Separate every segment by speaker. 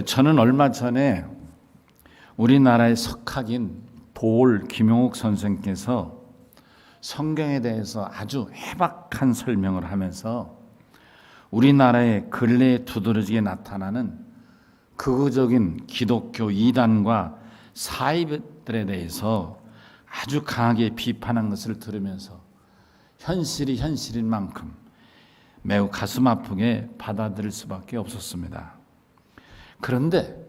Speaker 1: 저는 얼마 전에 우리나라의 석학인 보올 김용옥 선생께서 성경에 대해서 아주 해박한 설명을 하면서 우리나라의 근래에 두드러지게 나타나는 극우적인 기독교 이단과 사이들에 대해서 아주 강하게 비판한 것을 들으면서 현실이 현실인 만큼 매우 가슴 아프게 받아들일 수밖에 없었습니다. 그런데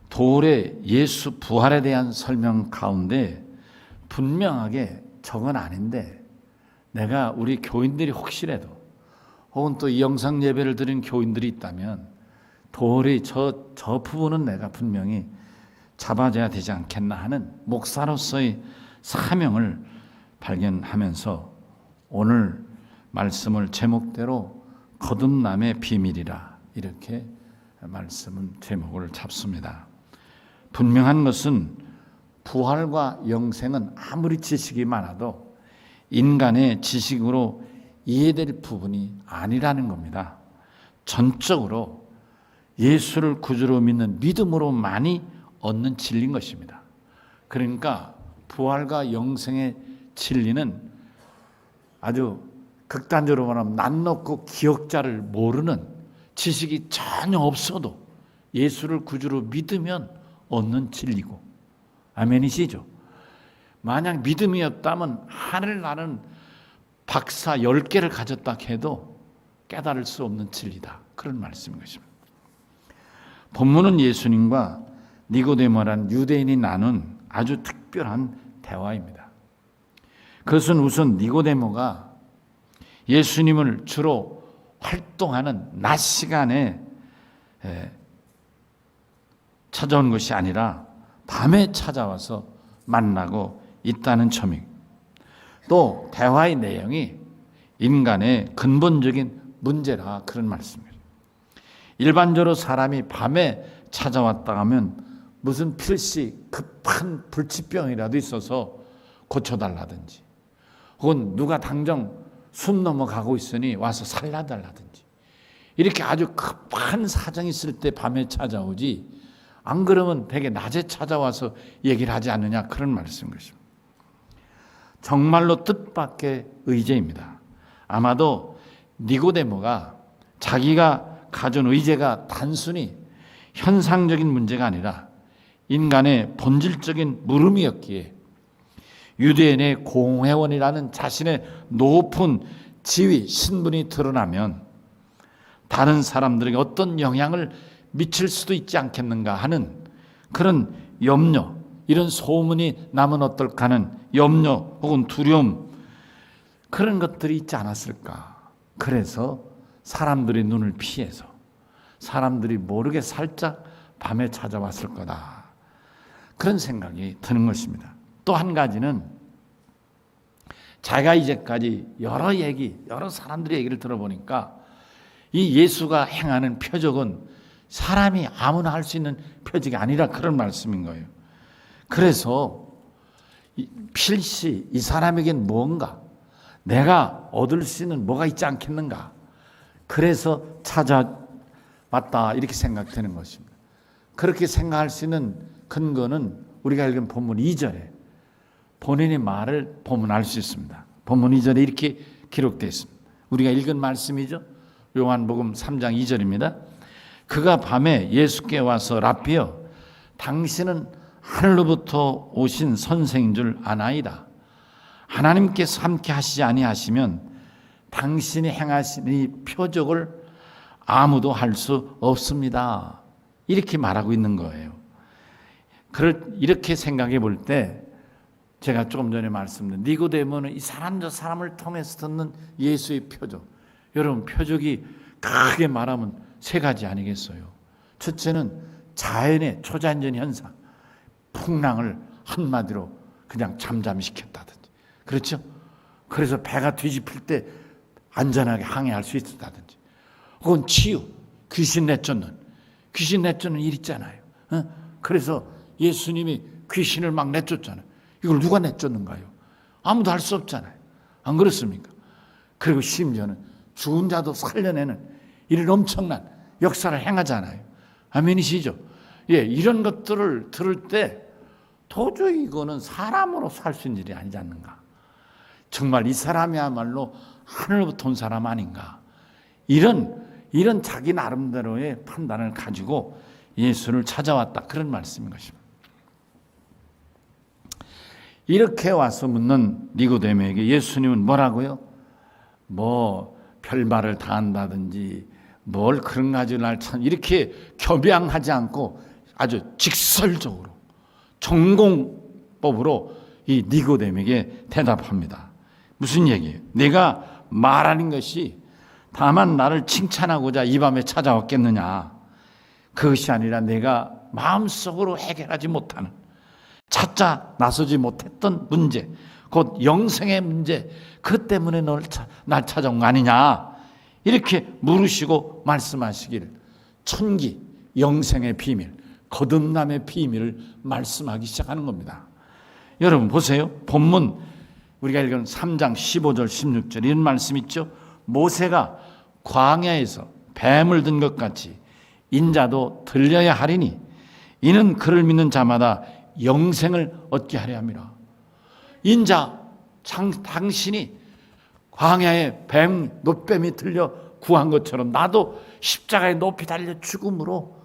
Speaker 1: 도울의 예수 부활에 대한 설명 가운데 분명하게 저건 아닌데 내가 우리 교인들이 혹시라도 혹은 또 이 영상 예배를 드린 교인들이 있다면 도울의 저 부분은 내가 분명히 잡아줘야 되지 않겠나 하는 목사로서의 사명을 발견하면서 오늘 말씀을 제목대로 거듭남의 비밀이라 이렇게 말씀은 제목을 잡습니다. 분명한 것은 부활과 영생은 아무리 지식이 많아도 인간의 지식으로 이해될 부분이 아니라는 겁니다. 전적으로 예수를 구주로 믿는 믿음으로만이 얻는 진리인 것입니다. 그러니까 부활과 영생의 진리는 아주 극단적으로 말하면 낯 높고 기억자를 모르는 지식이 전혀 없어도 예수를 구주로 믿으면 얻는 진리고, 아멘이시죠? 만약 믿음이었다면 하늘 나는 박사 10개를 가졌다 해도 깨달을 수 없는 진리다, 그런 말씀인 것입니다. 본문은 예수님과 니고데모라는 유대인이 나눈 아주 특별한 대화입니다. 그것은 우선 니고데모가 예수님을 주로 활동하는 낮 시간에 찾아온 것이 아니라 밤에 찾아와서 만나고 있다는 점이고, 또 대화의 내용이 인간의 근본적인 문제라 그런 말씀입니다. 일반적으로 사람이 밤에 찾아왔다 하면 무슨 필시 급한 불치병이라도 있어서 고쳐달라든지, 혹은 누가 당장 숨 넘어가고 있으니 와서 살려달라든지, 이렇게 아주 급한 사정이 있을 때 밤에 찾아오지, 안 그러면 되게 낮에 찾아와서 얘기를 하지 않느냐, 그런 말씀인 것입니다. 정말로 뜻밖의 의제입니다. 아마도 니고데모가 자기가 가진 의제가 단순히 현상적인 문제가 아니라 인간의 본질적인 물음이었기에 유대인의 공회원이라는 자신의 높은 지위, 신분이 드러나면 다른 사람들에게 어떤 영향을 미칠 수도 있지 않겠는가 하는 그런 염려, 이런 소문이 나면 어떨까 하는 염려 혹은 두려움, 그런 것들이 있지 않았을까. 그래서 사람들의 눈을 피해서 사람들이 모르게 살짝 밤에 찾아왔을 거다, 그런 생각이 드는 것입니다. 또 한 가지는 자기가 이제까지 여러 사람들의 얘기를 들어보니까 이 예수가 행하는 표적은 사람이 아무나 할 수 있는 표적이 아니라 그런 말씀인 거예요. 그래서 필시 이 사람에겐 뭔가 내가 얻을 수 있는 뭐가 있지 않겠는가, 그래서 찾아왔다, 이렇게 생각되는 것입니다. 그렇게 생각할 수 있는 근거는 우리가 읽은 본문 2절에 본인의 말을 보면 알 수 있습니다. 본문 2절에 이렇게 기록되어 있습니다. 우리가 읽은 말씀이죠. 요한복음 3장 2절입니다. 그가 밤에 예수께 와서 라피여, 당신은 하늘로부터 오신 선생인 줄 아나이다. 하나님께서 함께 하시지 아니하시면 당신이 행하신 이 표적을 아무도 할 수 없습니다, 이렇게 말하고 있는 거예요. 이렇게 생각해 볼 때 제가 조금 전에 말씀드린 니고데모는 이 사람 저 사람을 통해서 듣는 예수의 표적, 여러분 표적이 크게 말하면 세 가지 아니겠어요? 첫째는 자연의 초자연적 현상, 풍랑을 한마디로 그냥 잠잠시켰다든지, 그렇죠? 그래서 배가 뒤집힐 때 안전하게 항해할 수 있었다든지, 혹은 치유, 귀신 내쫓는 일 있잖아요. 그래서 예수님이 귀신을 막 내쫓잖아요. 이걸 누가 내쫓는가요? 아무도 할 수 없잖아요. 안 그렇습니까? 그리고 심지어는 죽은 자도 살려내는 이런 엄청난 역사를 행하잖아요. 아멘이시죠? 예, 이런 것들을 들을 때 도저히 이거는 사람으로서 할 수 있는 일이 아니지 않는가. 정말 이 사람이야말로 하늘부터 온 사람 아닌가. 이런 자기 나름대로의 판단을 가지고 예수를 찾아왔다. 그런 말씀인 것입니다. 이렇게 와서 묻는 니고데모에게 예수님은 뭐라고요? 뭐 별말을 다 한다든지 뭘 그런 가지고 날 참 이렇게 겸양하지 않고 아주 직설적으로 전공법으로 이 니고데모에게 대답합니다. 무슨 얘기예요? 내가 말하는 것이 다만 나를 칭찬하고자 이 밤에 찾아왔겠느냐? 그것이 아니라 내가 마음속으로 해결하지 못하는, 찾자 나서지 못했던 문제, 곧 영생의 문제, 그 때문에 날 찾아온 거 아니냐? 이렇게 물으시고 말씀하시길, 천기, 영생의 비밀, 거듭남의 비밀을 말씀하기 시작하는 겁니다. 여러분 보세요. 본문 우리가 읽은 3장 15절 16절 이런 말씀 있죠. 모세가 광야에서 뱀을 든 것 같이 인자도 들려야 하리니 이는 그를 믿는 자마다 영생을 얻게 하려 함이라. 인자 당신이 광야에 노뱀이 들려 구한 것처럼 나도 십자가에 높이 달려 죽음으로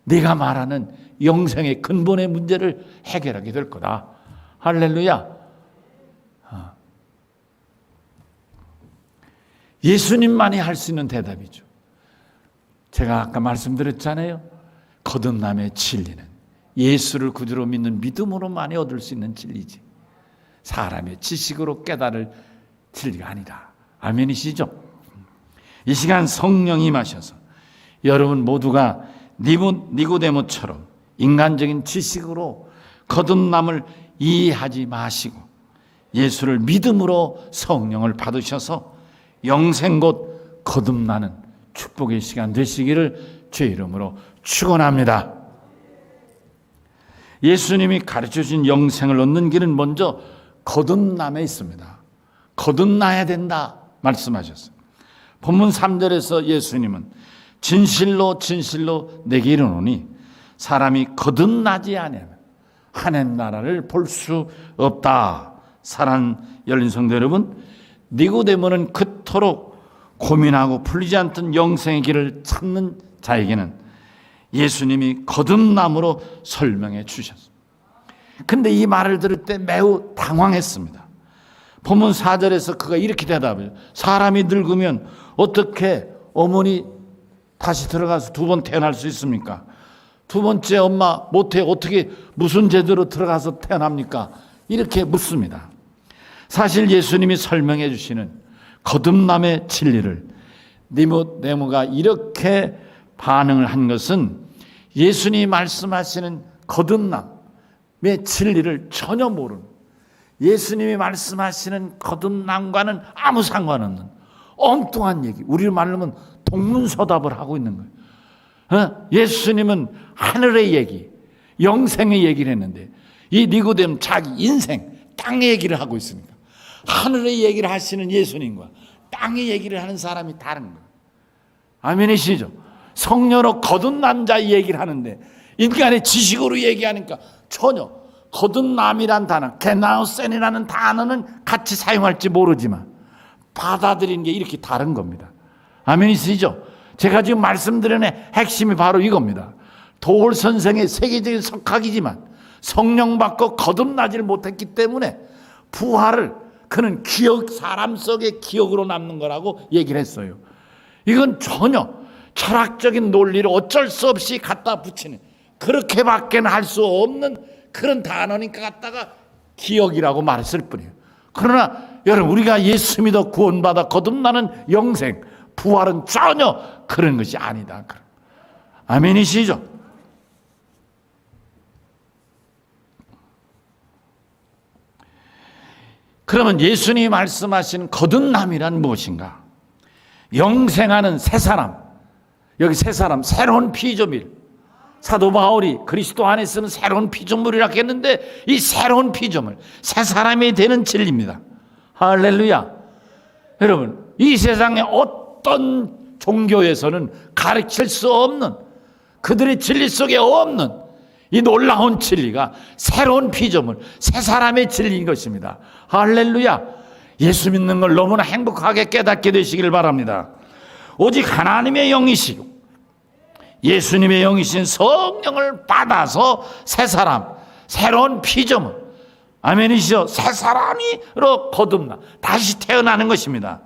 Speaker 1: 네가 말하는 영생의 근본의 문제를 해결하게 될 거다. 할렐루야. 예수님만이 할 수 있는 대답이죠. 제가 아까 말씀드렸잖아요. 거듭남의 진리는 예수를 구주로 믿는 믿음으로만이 얻을 수 있는 진리지 사람의 지식으로 깨달을 진리가 아니다. 아멘이시죠? 이 시간 성령이 임하셔서 여러분 모두가 니고데모처럼 인간적인 지식으로 거듭남을 이해하지 마시고 예수를 믿음으로 성령을 받으셔서 영생 곧 거듭나는 축복의 시간 되시기를 주의 이름으로 축원합니다. 예수님이 가르쳐주신 영생을 얻는 길은 먼저 거듭남에 있습니다. 거듭나야 된다 말씀하셨어요. 본문 3절에서 예수님은 진실로 진실로 내게 이르노니 사람이 거듭나지 아니하면 하나님 나라를 볼 수 없다. 사랑하는 열린 성도 여러분, 니고데모는 그토록 고민하고 풀리지 않던 영생의 길을 찾는 자에게는 예수님이 거듭남으로 설명해 주셨습니다. 근데 이 말을 들을 때 매우 당황했습니다. 본문 4절에서 그가 이렇게 대답해요. 사람이 늙으면 어떻게 어머니 다시 들어가서 두 번 태어날 수 있습니까? 두 번째 엄마 못해 어떻게 무슨 제대로 들어가서 태어납니까? 이렇게 묻습니다. 사실 예수님이 설명해 주시는 거듭남의 진리를 니고데모가 이렇게 반응을 한 것은 예수님이 말씀하시는 거듭남의 진리를 전혀 모르는, 예수님이 말씀하시는 거듭남과는 아무 상관없는 엉뚱한 얘기, 우리 말로 하면 동문서답을 하고 있는 거예요. 예수님은 하늘의 얘기, 영생의 얘기를 했는데 이 니고데모 자기 인생, 땅의 얘기를 하고 있으니까 하늘의 얘기를 하시는 예수님과 땅의 얘기를 하는 사람이 다른 거예요. 아멘이시죠? 성령으로 거듭난 자의 얘기를 하는데 인간의 지식으로 얘기하니까 전혀 거듭남이란 단어, 게나우센이라는 단어는 같이 사용할지 모르지만 받아들이는 게 이렇게 다른 겁니다. 아멘이시죠? 제가 지금 말씀드리는 핵심이 바로 이겁니다. 도올 선생의 세계적인 석학이지만 성령 받고 거듭나지를 못했기 때문에 부활을 그는 사람 속의 기억으로 남는 거라고 얘기를 했어요. 이건 전혀 철학적인 논리를 어쩔 수 없이 갖다 붙이는, 그렇게밖에는 할 수 없는 그런 단어니까 갖다가 기억이라고 말했을 뿐이에요. 그러나 여러분, 우리가 예수 믿어 구원받아 거듭나는 영생, 부활은 전혀 그런 것이 아니다. 아멘이시죠? 그러면 예수님이 말씀하신 거듭남이란 무엇인가? 영생하는 새 사람, 여기 새 사람, 새로운 피조물, 사도 바울이 그리스도 안에 쓰는 새로운 피조물이라고 했는데 이 새로운 피조물, 새 사람이 되는 진리입니다. 할렐루야. 여러분, 이 세상에 어떤 종교에서는 가르칠 수 없는 그들의 진리 속에 없는 이 놀라운 진리가 새로운 피조물, 새 사람의 진리인 것입니다. 할렐루야. 예수 믿는 걸 너무나 행복하게 깨닫게 되시길 바랍니다. 오직 하나님의 영이시고 예수님의 영이신 성령을 받아서 새 사람, 새로운 피조물, 아멘이시죠? 새 사람으로 거듭나 다시 태어나는 것입니다.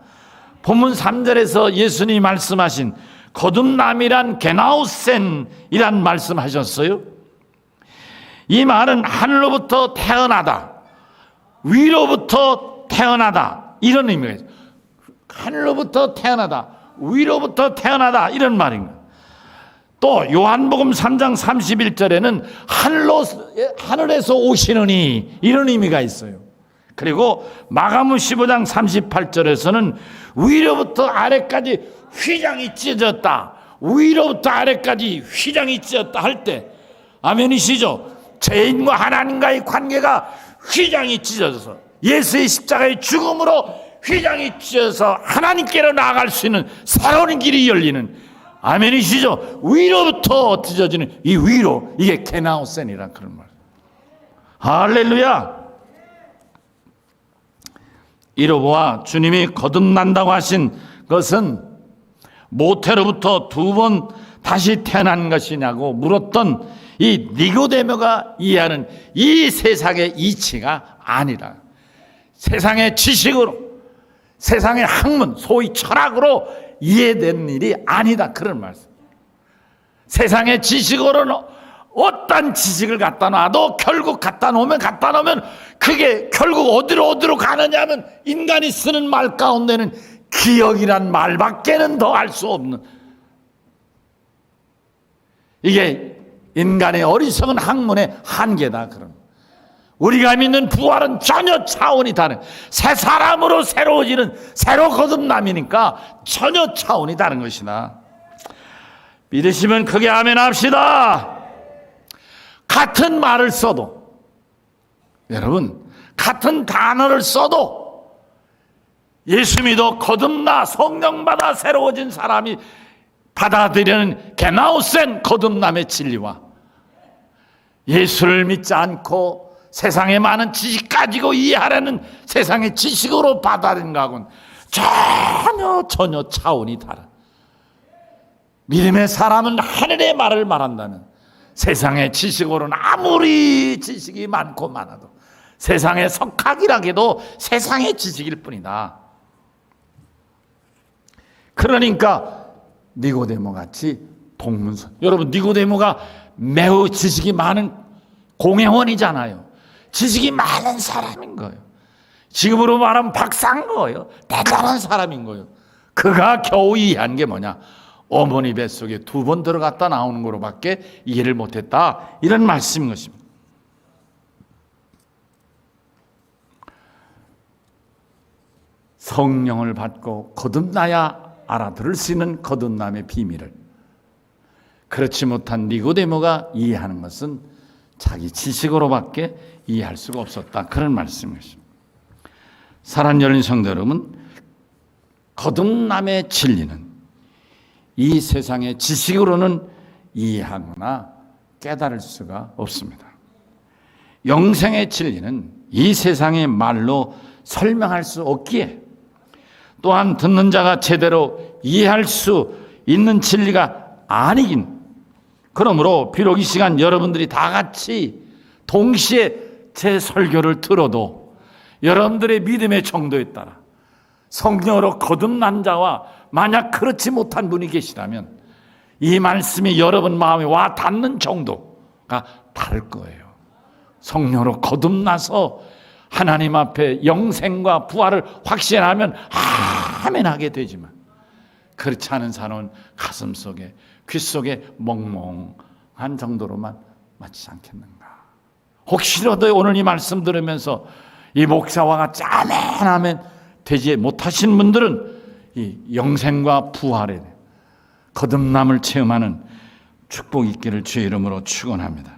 Speaker 1: 본문 3절에서 예수님이 말씀하신 거듭남이란 게나우센이란 말씀하셨어요. 이 말은 하늘로부터 태어나다, 위로부터 태어나다, 이런 의미가 있어요. 하늘로부터 태어나다, 위로부터 태어나다, 이런 말입니다. 또 요한복음 3장 31절에는 하늘에서 오시느니, 이런 의미가 있어요. 그리고 마가복음 15장 38절에서는 위로부터 아래까지 휘장이 찢어졌다, 위로부터 아래까지 휘장이 찢어졌다 할 때, 아멘이시죠? 죄인과 하나님과의 관계가 휘장이 찢어져서 예수의 십자가의 죽음으로 휘장이 찢어져서 하나님께로 나아갈 수 있는 새로운 길이 열리는, 아멘이시죠? 위로부터 찢어지는 이 위로, 이게 게나우센이란 그런 말. 할렐루야. 이로 보아 주님이 거듭난다고 하신 것은 모태로부터 2번 다시 태어난 것이냐고 물었던 이 니고데모가 이해하는 이 세상의 이치가 아니라, 세상의 지식으로, 세상의 학문, 소위 철학으로 이해된 일이 아니다, 그런 말씀. 세상의 지식으로는 어떤 지식을 갖다 놔도 결국 갖다 놓으면 그게 결국 어디로 가느냐 하면 인간이 쓰는 말 가운데는 기억이란 말밖에는 더 알 수 없는, 이게 인간의 어리석은 학문의 한계다. 그럼 우리가 믿는 부활은 전혀 차원이 다른, 새 사람으로 새로워지는, 새로 거듭남이니까 전혀 차원이 다른 것이다. 믿으시면 크게 아멘 합시다. 같은 말을 써도, 여러분, 같은 단어를 써도 예수 믿어 거듭나 성령 받아 새로워진 사람이 받아들이는 게나우센 거듭남의 진리와 예수를 믿지 않고 세상의 많은 지식 가지고 이해하려는 세상의 지식으로 받아들이는 것하고는 전혀 차원이 다른, 믿음의 사람은 하늘의 말을 말한다는, 세상의 지식으로는 아무리 지식이 많고 많아도 세상의 석학이라기도 세상의 지식일 뿐이다. 그러니까 니고데모 같이 동문서, 여러분 니고데모가 매우 지식이 많은 공회원이잖아요. 지식이 많은 사람인 거예요. 지금으로 말하면 박사인 거예요. 대단한 사람인 거예요. 그가 겨우 이해한 게 뭐냐? 어머니 뱃속에 2번 들어갔다 나오는 거로밖에 이해를 못했다, 이런 말씀인 것입니다. 성령을 받고 거듭나야 알아들을 수 있는 거듭남의 비밀을 그렇지 못한 니고데모가 이해하는 것은 자기 지식으로밖에 이해할 수가 없었다, 그런 말씀이십니다. 사랑하는 열린 성도 여러분, 거듭남의 진리는 이 세상의 지식으로는 이해하거나 깨달을 수가 없습니다. 영생의 진리는 이 세상의 말로 설명할 수 없기에, 또한 듣는 자가 제대로 이해할 수 있는 진리가 아니긴, 그러므로 비록 이 시간 여러분들이 다 같이 동시에 제 설교를 들어도 여러분들의 믿음의 정도에 따라 성령으로 거듭난 자와 만약 그렇지 못한 분이 계시다면 이 말씀이 여러분 마음에 와 닿는 정도가 다를 거예요. 성령으로 거듭나서 하나님 앞에 영생과 부활을 확신하면 아멘 하게 되지만, 그렇지 않은 사람은 가슴 속에, 귀 속에 멍멍한 정도로만 맞지 않겠는가. 혹시라도 오늘 이 말씀 들으면서 이 목사와 같이 아멘 되지 못하신 분들은 이 영생과 부활에 거듭남을 체험하는 축복이 있기를 주의 이름으로 축원합니다.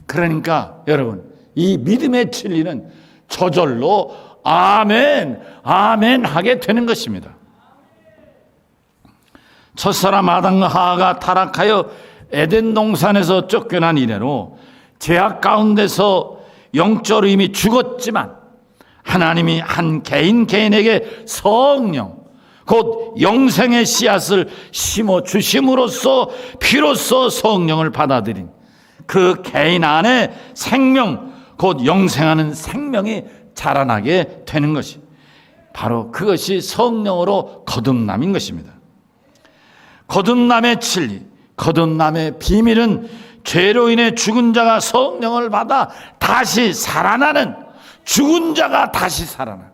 Speaker 1: 그러니까 여러분, 이 믿음의 진리는 저절로 아멘 하게 되는 것입니다. 첫사람 아담과 하와가 타락하여 에덴 동산에서 쫓겨난 이래로 죄악 가운데서 영적으로 이미 죽었지만 하나님이 한 개인에게 성령, 곧 영생의 씨앗을 심어 주심으로써 비로소 성령을 받아들인 그 개인 안에 생명, 곧 영생하는 생명이 자라나게 되는 것이 바로 그것이 성령으로 거듭남인 것입니다. 거듭남의 진리, 거듭남의 비밀은 죄로 인해 죽은 자가 성령을 받아 다시 살아나는, 죽은 자가 다시 살아나,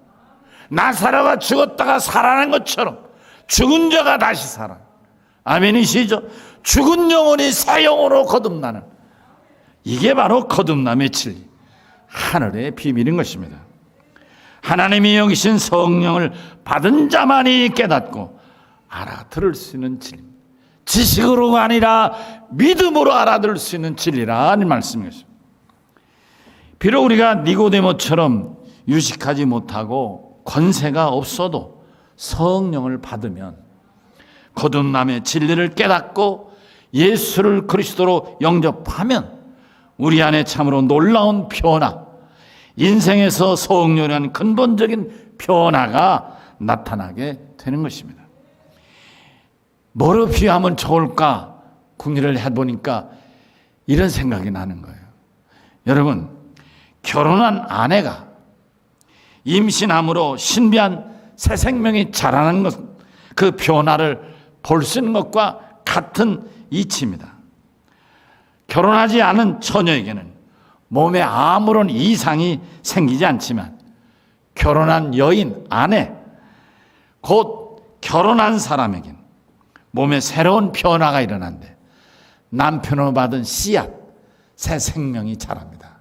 Speaker 1: 나사로가 죽었다가 살아난 것처럼 죽은 자가 다시 살아. 아멘이시죠? 죽은 영혼이 새 영혼으로 거듭나는, 이게 바로 거듭남의 진리, 하늘의 비밀인 것입니다. 하나님이 여기신 성령을 받은 자만이 깨닫고 알아들을 수 있는 진리, 지식으로가 아니라 믿음으로 알아들을 수 있는 진리라는 말씀이었습니다. 비록 우리가 니고데모처럼 유식하지 못하고 권세가 없어도 성령을 받으면 거듭남의 진리를 깨닫고 예수를 그리스도로 영접하면 우리 안에 참으로 놀라운 변화, 인생에서 성령이라는 근본적인 변화가 나타나게 되는 것입니다. 뭐로 비유하면 좋을까 궁리를 해보니까 이런 생각이 나는 거예요. 여러분, 결혼한 아내가 임신함으로 신비한 새 생명이 자라는 것, 그 변화를 볼 수 있는 것과 같은 이치입니다. 결혼하지 않은 처녀에게는 몸에 아무런 이상이 생기지 않지만 결혼한 여인, 아내, 곧 결혼한 사람에게는 몸에 새로운 변화가 일어난대. 남편으로 받은 씨앗, 새 생명이 자랍니다.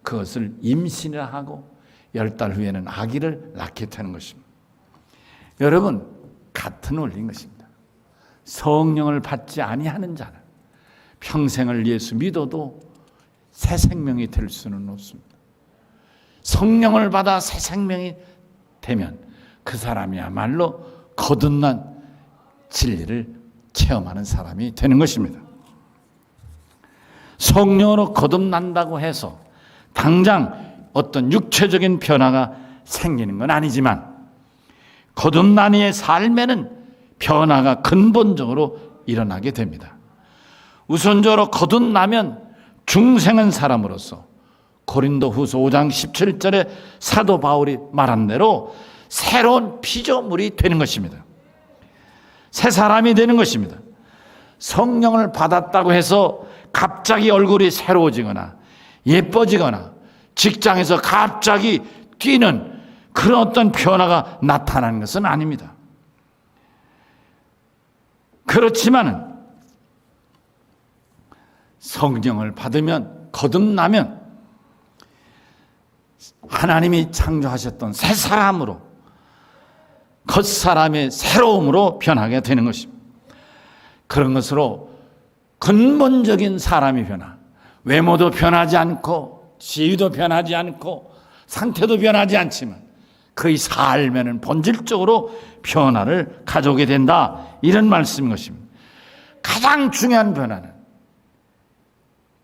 Speaker 1: 그것을 임신이라 하고 10달 후에는 아기를 낳게 되는 것입니다. 여러분, 같은 원리인 것입니다. 성령을 받지 아니하는 자는 평생을 예수 믿어도 새 생명이 될 수는 없습니다. 성령을 받아 새 생명이 되면 그 사람이야말로 거듭난 진리를 체험하는 사람이 되는 것입니다. 성령으로 거듭난다고 해서 당장 어떤 육체적인 변화가 생기는 건 아니지만 거듭난 이의 삶에는 변화가 근본적으로 일어나게 됩니다. 우선적으로 거듭나면 중생한 사람으로서 고린도후서 5장 17절에 사도 바울이 말한 대로 새로운 피조물이 되는 것입니다. 새 사람이 되는 것입니다. 성령을 받았다고 해서 갑자기 얼굴이 새로워지거나 예뻐지거나 직장에서 갑자기 뛰는 그런 어떤 변화가 나타나는 것은 아닙니다. 그렇지만은 성령을 받으면, 거듭나면 하나님이 창조하셨던 새 사람으로, 겉사람의 새로움으로 변하게 되는 것입니다. 그런 것으로 근본적인 사람이 변화, 외모도 변하지 않고 지위도 변하지 않고 상태도 변하지 않지만 그의 삶에는 본질적으로 변화를 가져오게 된다, 이런 말씀인 것입니다. 가장 중요한 변화는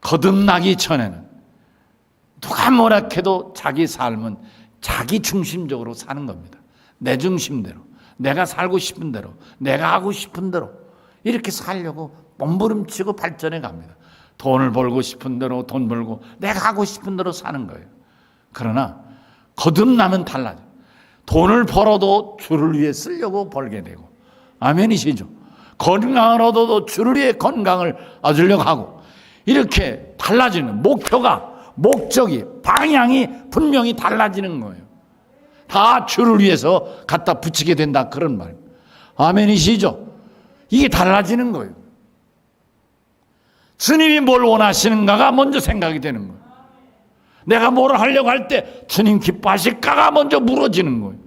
Speaker 1: 거듭나기 전에는 누가 뭐라 해도 자기 삶은 자기 중심적으로 사는 겁니다. 내 중심대로, 내가 살고 싶은 대로, 내가 하고 싶은 대로 이렇게 살려고 몸부림치고 발전해 갑니다. 돈을 벌고 싶은 대로 돈 벌고 내가 하고 싶은 대로 사는 거예요. 그러나 거듭나면 달라져. 돈을 벌어도 주를 위해 쓰려고 벌게 되고, 아멘이시죠? 건강을 얻어도 주를 위해 건강을 얻으려고 하고, 이렇게 달라지는 목표가, 목적이, 방향이 분명히 달라지는 거예요. 다 주를 위해서 갖다 붙이게 된다, 그런 말. 아멘이시죠? 이게 달라지는 거예요. 주님이 뭘 원하시는가가 먼저 생각이 되는 거예요. 내가 뭘 하려고 할 때 주님 기뻐하실까가 먼저 물어지는 거예요.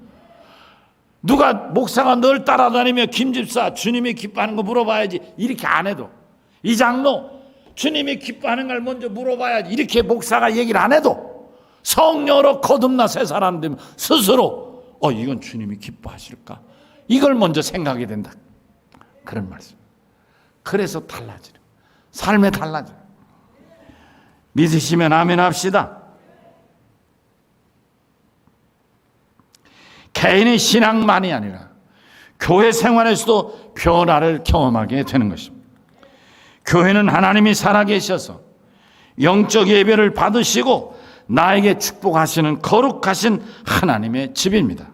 Speaker 1: 누가 목사가 늘 따라다니며 김집사 주님이 기뻐하는 거 물어봐야지 이렇게 안 해도, 이 장로 주님이 기뻐하는 걸 먼저 물어봐야지 이렇게 목사가 얘기를 안 해도 성령으로 거듭나 새 사람 되면 스스로 이건 주님이 기뻐하실까, 이걸 먼저 생각이 된다, 그런 말씀. 그래서 달라지는, 삶에 달라져요. 믿으시면 아멘 합시다. 개인의 신앙만이 아니라 교회 생활에서도 변화를 경험하게 되는 것입니다. 교회는 하나님이 살아계셔서 영적 예배를 받으시고 나에게 축복하시는 거룩하신 하나님의 집입니다.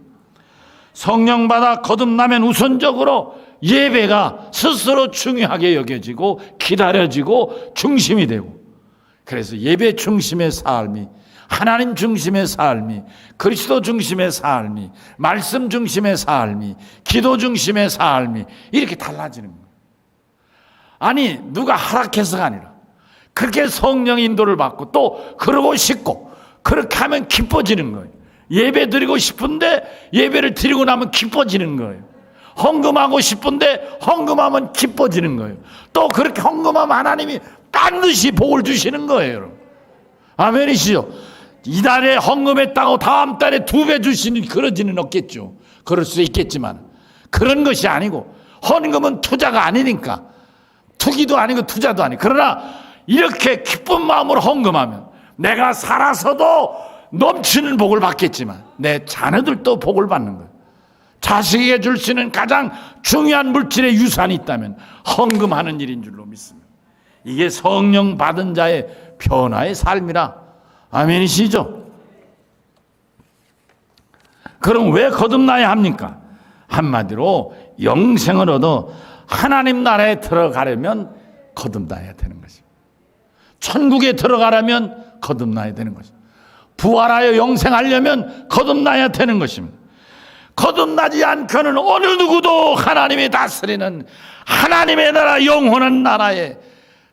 Speaker 1: 성령 받아 거듭나면 우선적으로 예배가 스스로 중요하게 여겨지고 기다려지고 중심이 되고, 그래서 예배 중심의 삶이, 하나님 중심의 삶이, 그리스도 중심의 삶이, 말씀 중심의 삶이, 기도 중심의 삶이 이렇게 달라지는 거예요. 아니 누가 허락해서가 아니라 그렇게 성령 인도를 받고 또 그러고 싶고 그렇게 하면 기뻐지는 거예요. 예배 드리고 싶은데 예배를 드리고 나면 기뻐지는 거예요. 헌금하고 싶은데 헌금하면 기뻐지는 거예요. 또 그렇게 헌금하면 하나님이 반드시 복을 주시는 거예요, 여러분. 아멘이시죠? 이달에 헌금했다고 다음 달에 2배 주시는 그러지는 없겠죠. 그럴 수 있겠지만 그런 것이 아니고, 헌금은 투자가 아니니까, 투기도 아니고 투자도 아니고, 그러나 이렇게 기쁜 마음으로 헌금하면 내가 살아서도 넘치는 복을 받겠지만 내 자녀들도 복을 받는 거예요. 자식에게 줄 수 있는 가장 중요한 물질의 유산이 있다면 헌금하는 일인 줄로 믿습니다. 이게 성령 받은 자의 변화의 삶이라. 아멘이시죠? 그럼 왜 거듭나야 합니까? 한마디로 영생을 얻어 하나님 나라에 들어가려면 거듭나야 되는 것입니다. 천국에 들어가려면 거듭나야 되는 것입니다. 부활하여 영생하려면 거듭나야 되는 것입니다. 거듭나지 않고는 어느 누구도 하나님이 다스리는 하나님의 나라, 영원한 나라에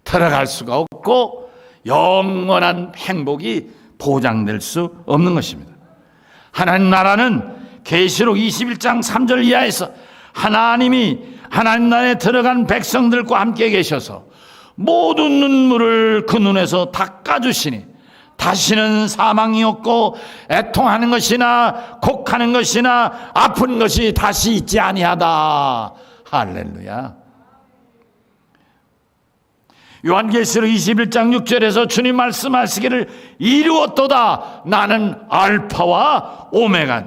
Speaker 1: 들어갈 수가 없고 영원한 행복이 보장될 수 없는 것입니다. 하나님 나라는 계시록 21장 3절 이하에서 하나님이 하나님 나라에 들어간 백성들과 함께 계셔서 모든 눈물을 그 눈에서 닦아주시니 다시는 사망이 없고 애통하는 것이나 곡하는 것이나 아픈 것이 다시 있지 아니하다. 할렐루야. 요한계시록 21장 6절에서 주님 말씀하시기를 이루었도다. 나는 알파와 오메가,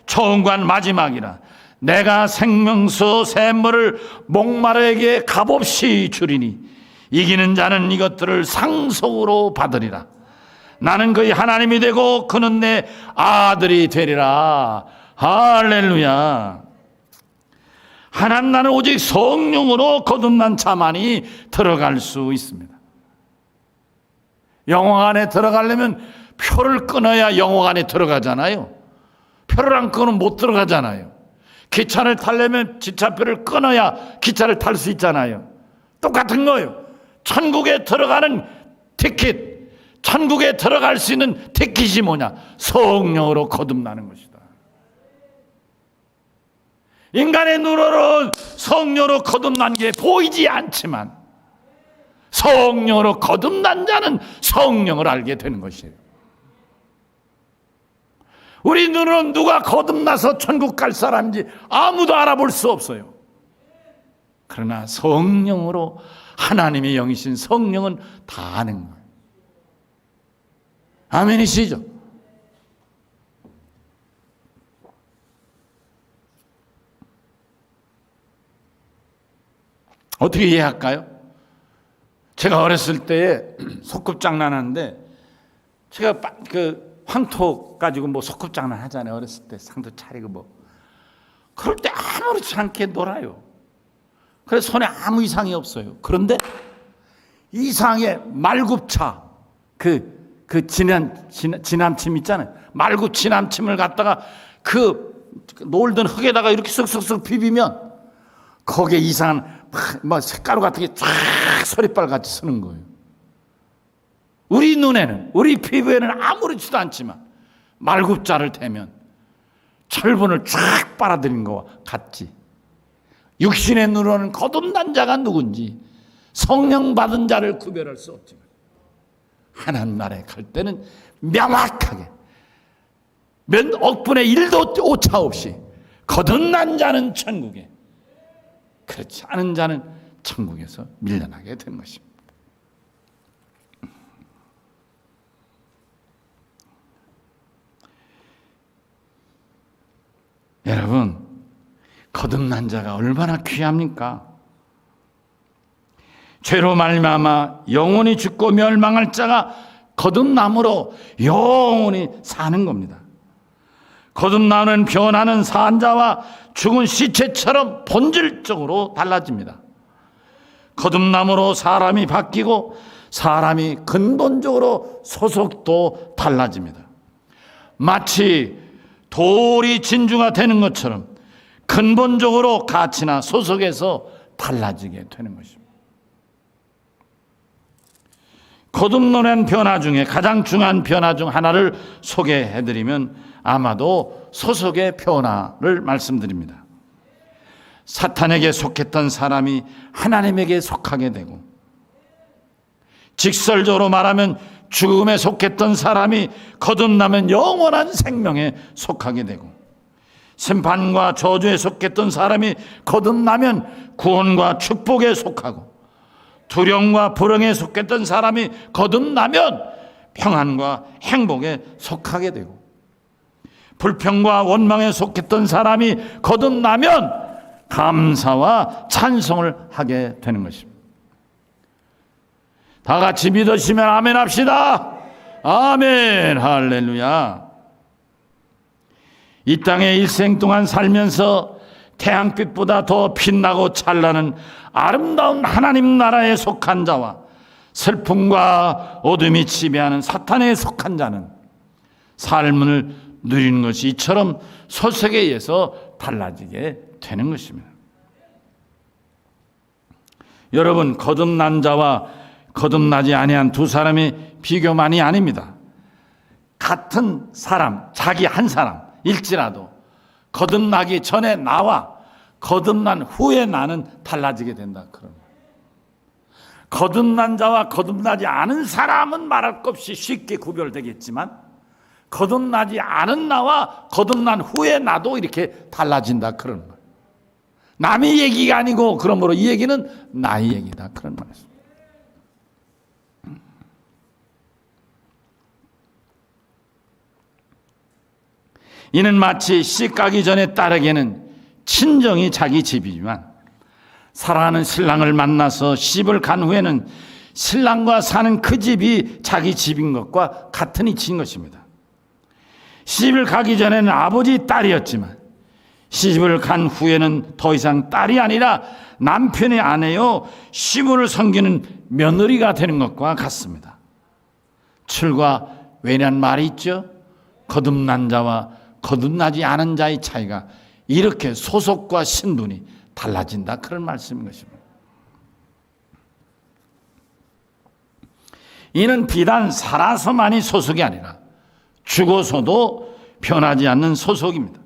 Speaker 1: 처음과 마지막이라. 내가 생명수 샘물을 목마르에게 값없이 주리니 이기는 자는 이것들을 상속으로 받으리라. 나는 그의 하나님이 되고 그는 내 아들이 되리라. 할렐루야. 하나님 나라는 오직 성령으로 거듭난 자만이 들어갈 수 있습니다. 영화관에 들어가려면 표를 끊어야 영화관에 들어가잖아요. 표를 안 끊으면 못 들어가잖아요. 기차를 타려면 기차표를 끊어야 기차를 탈 수 있잖아요. 똑같은 거예요. 천국에 들어가는 티켓, 천국에 들어갈 수 있는 티켓이 뭐냐? 성령으로 거듭나는 것이다. 인간의 눈으로는 성령으로 거듭난 게 보이지 않지만 성령으로 거듭난 자는 성령을 알게 되는 것이에요. 우리 눈으로는 누가 거듭나서 천국 갈 사람인지 아무도 알아볼 수 없어요. 그러나 성령으로, 하나님의 영이신 성령은 다 아는 거예요. 아멘이시죠? 어떻게 이해할까요? 제가 어렸을 때에 소꿉장난 하는데, 제가 그 황토 가지고 뭐 소꿉장난 하잖아요. 어렸을 때 상도 차리고 뭐. 그럴 때 아무렇지 않게 놀아요. 그래서 손에 아무 이상이 없어요. 그런데 이상하게 말굽차, 그 지남침 있잖아요. 말굽 지남침을 갖다가 그 놀던 흙에다가 이렇게 쓱쓱쓱 비비면 거기에 이상한 뭐 색가루 같은 게 쫙 서리빨 같이 쓰는 거예요. 우리 눈에는, 우리 피부에는 아무렇지도 않지만 말굽자를 대면 철분을 쫙 빨아들인 것과 같지. 육신의 눈으로는 거듭난 자가 누군지, 성령 받은 자를 구별할 수 없지만 하나님 나라에 갈 때는 명확하게 몇 억분의 1도 오차 없이 거듭난 자는 천국에, 그렇지 않은 자는 천국에서 밀려나게 되는 것입니다. 거듭난 자가 얼마나 귀합니까? 죄로 말미암아 영원히 죽고 멸망할 자가 거듭남으로 영원히 사는 겁니다. 거듭나는 변화는 산 자와 죽은 시체처럼 본질적으로 달라집니다. 거듭남으로 사람이 바뀌고 사람이 근본적으로 소속도 달라집니다. 마치 돌이 진주가 되는 것처럼 근본적으로 가치나 소속에서 달라지게 되는 것입니다. 거듭나는 변화 중에 가장 중요한 변화 중 하나를 소개해드리면 아마도 소속의 변화를 말씀드립니다. 사탄에게 속했던 사람이 하나님에게 속하게 되고, 직설적으로 말하면 죽음에 속했던 사람이 거듭나면 영원한 생명에 속하게 되고, 심판과 저주에 속했던 사람이 거듭나면 구원과 축복에 속하고, 두려움과 불행에 속했던 사람이 거듭나면 평안과 행복에 속하게 되고, 불평과 원망에 속했던 사람이 거듭나면 감사와 찬송을 하게 되는 것입니다. 다 같이 믿으시면 아멘 합시다. 아멘. 할렐루야. 이 땅에 일생 동안 살면서 태양빛보다 더 빛나고 찬란한 아름다운 하나님 나라에 속한 자와 슬픔과 어둠이 지배하는 사탄에 속한 자는 삶을 누리는 것이 이처럼 소속에 의해서 달라지게 되는 것입니다. 여러분, 거듭난 자와 거듭나지 아니한 두 사람의 비교만이 아닙니다. 같은 사람, 자기 한 사람일지라도 거듭나기 전에 나와 거듭난 후에 나는 달라지게 된다. 그럼 거듭난 자와 거듭나지 않은 사람은 말할 것 없이 쉽게 구별되겠지만, 거듭나지 않은 나와 거듭난 후에 나도 이렇게 달라진다. 그런 말. 남의 얘기가 아니고 그러므로 이 얘기는 나의 얘기다. 그런 말이었습니다. 이는 마치 씨 까기 전에 딸에게는 친정이 자기 집이지만 사랑하는 신랑을 만나서 시집을 간 후에는 신랑과 사는 그 집이 자기 집인 것과 같은 이치인 것입니다. 시집을 가기 전에는 아버지 딸이었지만 시집을 간 후에는 더 이상 딸이 아니라 남편의 아내요 시부를 섬기는 며느리가 되는 것과 같습니다. 출과 외란 말이 있죠. 거듭난 자와 거듭나지 않은 자의 차이가 이렇게 소속과 신분이 달라진다. 그런 말씀인 것입니다. 이는 비단 살아서만이 소속이 아니라 죽어서도 변하지 않는 소속입니다.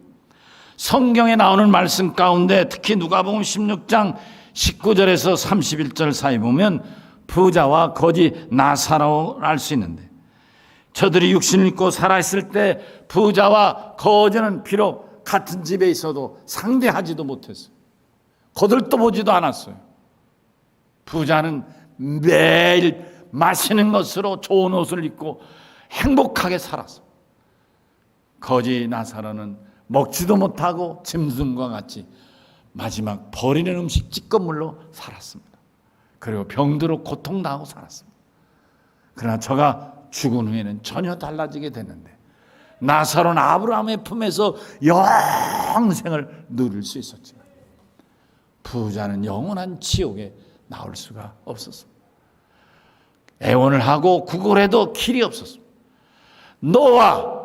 Speaker 1: 성경에 나오는 말씀 가운데 특히 누가복음 16장 19절에서 31절 사이 보면 부자와 거지 나사로를 알 수 있는데, 저들이 육신을 입고 살아있을 때 부자와 거지는 비록 같은 집에 있어도 상대하지도 못했어요. 거들떠 보지도 않았어요. 부자는 매일 맛있는 것으로 좋은 옷을 입고 행복하게 살았어요. 거지 나사로는 먹지도 못하고 짐승과 같이 마지막 버리는 음식 찌꺼물로 살았습니다. 그리고 병들어 고통당하고 살았습니다. 그러나 저가 죽은 후에는 전혀 달라지게 됐는데, 나사로는 아브라함의 품에서 영생을 누릴 수 있었지만 부자는 영원한 지옥에 나올 수가 없었습니다. 애원을 하고 구걸해도 길이 없었습니다. 너와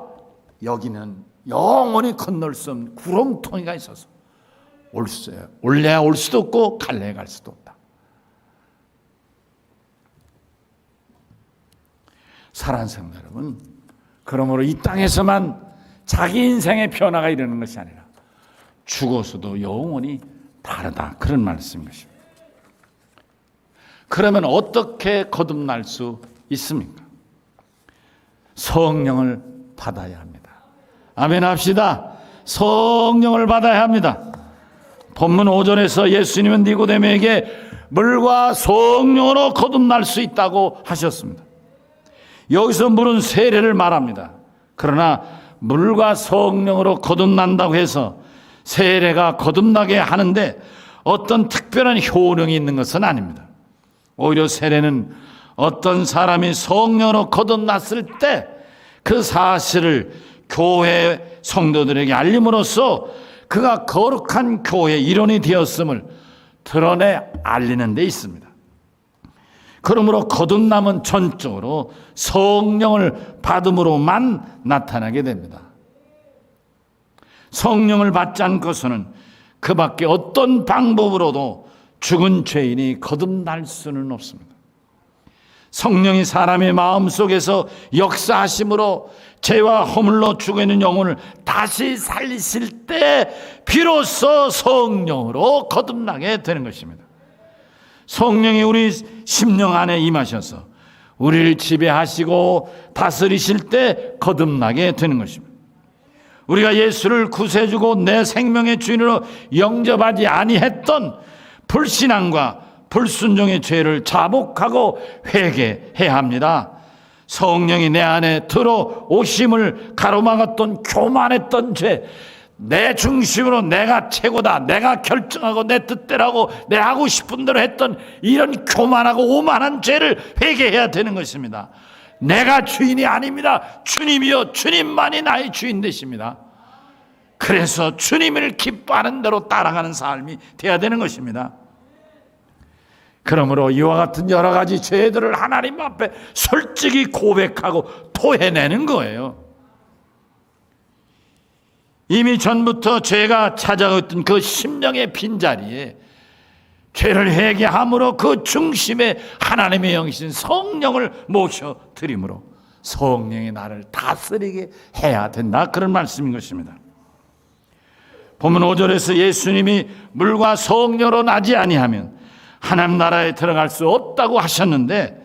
Speaker 1: 여기는 영원히 건널 수 없는 구렁텅이가 있어서 올래야 올 수도 없고 갈래야 갈 수도 없다. 사랑하는 성도 여러분, 그러므로 이 땅에서만 자기 인생의 변화가 이르는 것이 아니라 죽어서도 영원히 다르다. 그런 말씀인 것입니다. 그러면 어떻게 거듭날 수 있습니까? 성령을 받아야 합니다. 아멘 합시다. 성령을 받아야 합니다. 본문 5절에서 예수님은 니고데모에게 물과 성령으로 거듭날 수 있다고 하셨습니다. 여기서 물은 세례를 말합니다. 그러나 물과 성령으로 거듭난다고 해서 세례가 거듭나게 하는데 어떤 특별한 효능이 있는 것은 아닙니다. 오히려 세례는 어떤 사람이 성령으로 거듭났을 때 그 사실을 교회 성도들에게 알림으로써 그가 거룩한 교회의 일원이 되었음을 드러내 알리는 데 있습니다. 그러므로 거듭남은 전적으로 성령을 받음으로만 나타나게 됩니다. 성령을 받지 않고서는 그 밖에 어떤 방법으로도 죽은 죄인이 거듭날 수는 없습니다. 성령이 사람의 마음속에서 역사하심으로 죄와 허물로 죽어있는 영혼을 다시 살리실 때 비로소 성령으로 거듭나게 되는 것입니다. 성령이 우리 심령 안에 임하셔서 우리를 지배하시고 다스리실 때 거듭나게 되는 것입니다. 우리가 예수를 구세주고 내 생명의 주인으로 영접하지 아니했던 불신앙과 불순종의 죄를 자복하고 회개해야 합니다. 성령이 내 안에 들어오심을 가로막았던 교만했던 죄, 내 중심으로 내가 최고다, 내가 결정하고 내 뜻대로하고 내 하고 싶은 대로 했던 이런 교만하고 오만한 죄를 회개해야 되는 것입니다. 내가 주인이 아닙니다. 주님이요, 주님만이 나의 주인 되십니다. 그래서 주님을 기뻐하는 대로 따라가는 삶이 되어야 되는 것입니다. 그러므로 이와 같은 여러 가지 죄들을 하나님 앞에 솔직히 고백하고 토해내는 거예요. 이미 전부터 죄가 찾아왔던 그 심령의 빈자리에 죄를 회개함으로 그 중심에 하나님의 영이신 성령을 모셔드림으로 성령이 나를 다스리게 해야 된다, 그런 말씀인 것입니다. 보면 5절에서 예수님이 물과 성령으로 나지 아니하면 하나님 나라에 들어갈 수 없다고 하셨는데,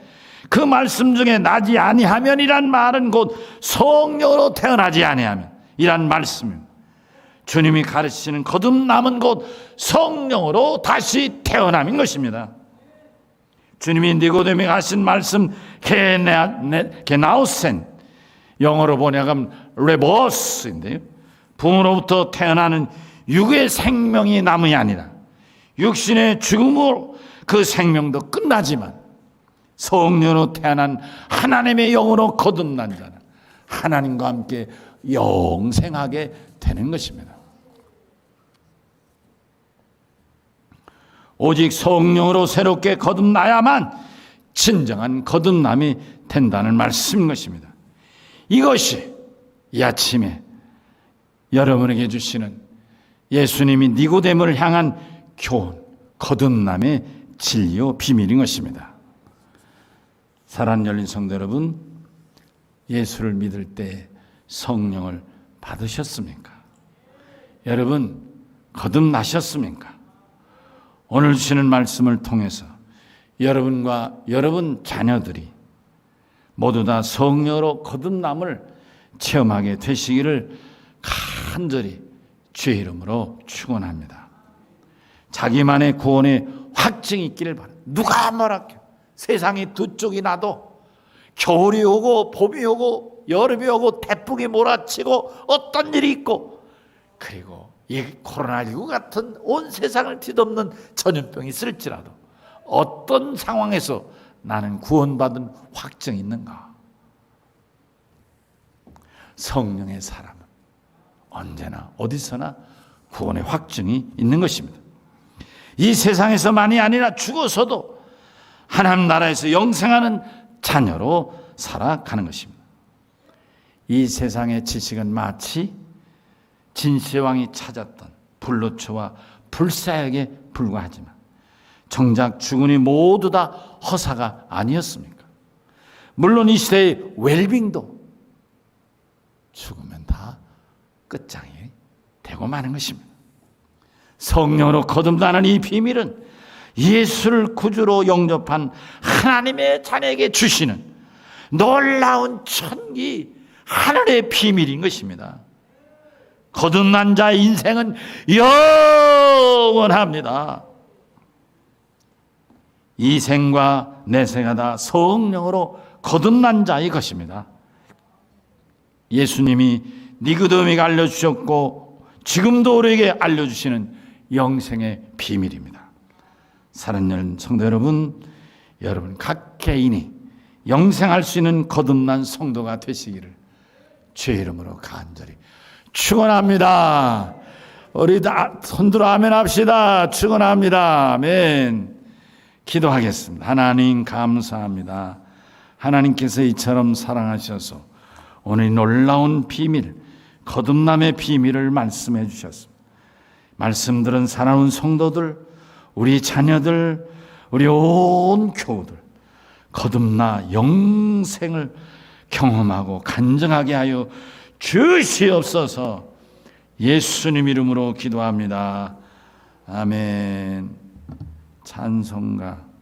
Speaker 1: 그 말씀 중에 나지 아니하면이란 말은 곧 성령으로 태어나지 아니하면 이란 말씀입니다. 주님이 가르치시는 거듭남은 곧 성령으로 다시 태어남인 것입니다. 주님이 니고데모에게 하신 말씀 게나우센, 영어로 번역하면 레버스인데요, 부모로부터 태어나는 육의 생명이 남이 아니라 육신의 죽음으로 그 생명도 끝나지만 성령으로 태어난 하나님의 영으로 거듭난 자는 하나님과 함께 영생하게 되는 것입니다. 오직 성령으로 새롭게 거듭나야만 진정한 거듭남이 된다는 말씀인 것입니다. 이것이 이 아침에 여러분에게 주시는 예수님이 니고데모를 향한 교훈, 거듭남의 진리요 비밀인 것입니다. 사랑하는 열린 성도 여러분, 예수를 믿을 때 성령을 받으셨습니까? 여러분 거듭나셨습니까? 오늘 주시는 말씀을 통해서 여러분과 여러분 자녀들이 모두 다 성령으로 거듭남을 체험하게 되시기를 간절히 주의 이름으로 축원합니다. 자기만의 구원의 확증이 있기를 바랍니다. 누가 뭐랄게요. 세상이 두 쪽이 나도 겨울이 오고 봄이 오고 여름이 오고 태풍이 몰아치고 어떤 일이 있고, 그리고 이 코로나19 같은 온 세상을 뒤덮는 전염병이 있을지라도 어떤 상황에서 나는 구원받은 확증이 있는가? 성령의 사람은 언제나 어디서나 구원의 확증이 있는 것입니다. 이 세상에서만이 아니라 죽어서도 하나님 나라에서 영생하는 자녀로 살아가는 것입니다. 이 세상의 지식은 마치 진시황이 찾았던 불로초와 불사역에 불과하지만 정작 죽으니 모두 다 허사가 아니었습니까? 물론 이 시대의 웰빙도 죽으면 다 끝장이 되고 마는 것입니다. 성령으로 거듭나는 이 비밀은 예수를 구주로 영접한 하나님의 자녀에게 주시는 놀라운 천기 하늘의 비밀인 것입니다. 거듭난 자의 인생은 영원합니다. 이 생과 내 생가 다 성령으로 거듭난 자의 것입니다. 예수님이 니고데모에게 알려주셨고 지금도 우리에게 알려주시는 영생의 비밀입니다. 사랑하는 성도 여러분, 여러분 각 개인이 영생할 수 있는 거듭난 성도가 되시기를 주의 이름으로 간절히 축원합니다. 우리 다 손들어 아멘 합시다. 축원합니다. 아멘. 기도하겠습니다. 하나님 감사합니다. 하나님께서 이처럼 사랑하셔서 오늘 놀라운 비밀, 거듭남의 비밀을 말씀해 주셨습니다. 말씀 들은 사랑하는 성도들, 우리 자녀들, 우리 온 교우들 거듭나 영생을 경험하고 간증하게 하여 주시옵소서. 예수님 이름으로 기도합니다. 아멘. 찬송가